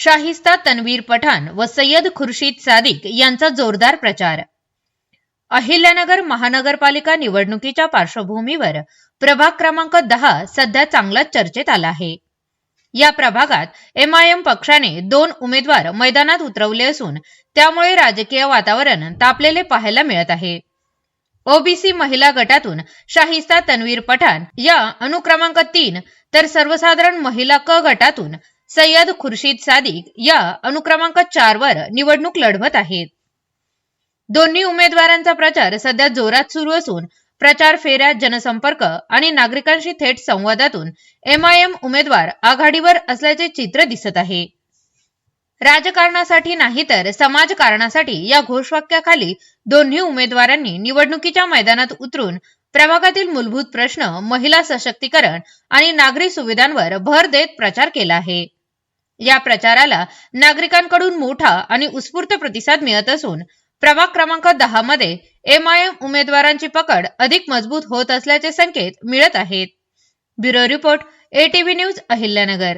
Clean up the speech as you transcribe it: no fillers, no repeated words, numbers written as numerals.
शाहिस्ता तन्वीर पठाण व सय्यद खुर्शीद सादिक यांचा जोरदार प्रचार। अहिल्यानगर महानगरपालिका निवडणुकीच्या पार्श्वभूमीवर प्रभाग क्रमांक 10 सध्या चांगलाच चर्चेत आला आहे। या प्रभागात एमआयएम पक्षाने 2 उमेदवार मैदानात उतरवले असून त्यामुळे राजकीय वातावरण तापलेले पाहायला मिळत आहे। ओबीसी महिला गटातून शाहिस्ता तन्वीर पठाण या अनुक्रमांक 3 तर सर्वसाधारण महिला क गटातून सय्यद खुर्शीद सादिक या अनुक्रमांक 4 वर निवडणूक लढवत आहेत। दोन्ही उमेदवारांचा प्रचार सध्या जोरात सुरू असून प्रचार फेऱ्या, जनसंपर्क आणि नागरिकांशी थेट संवादातून एमआयएम उमेदवार आघाडीवर असल्याचे चित्र दिसत आहे। राजकारणासाठी नाही तर समाजकारणासाठी या घोषवाक्याखाली दोन्ही उमेदवारांनी निवडणुकीच्या मैदानात उतरून प्रभागातील मूलभूत प्रश्न, महिला सशक्तीकरण आणि नागरी सुविधांवर भर देत प्रचार केला आहे। या प्रचाराला नागरिकांकडून मोठा आणि उत्स्फूर्त प्रतिसाद मिळत असून प्रभाग क्रमांक 10 मध्ये एमआयएम उमेदवारांची पकड अधिक मजबूत होत असल्याचे संकेत मिळत आहेत। Bureau report, ATV news, Ahilyanagar.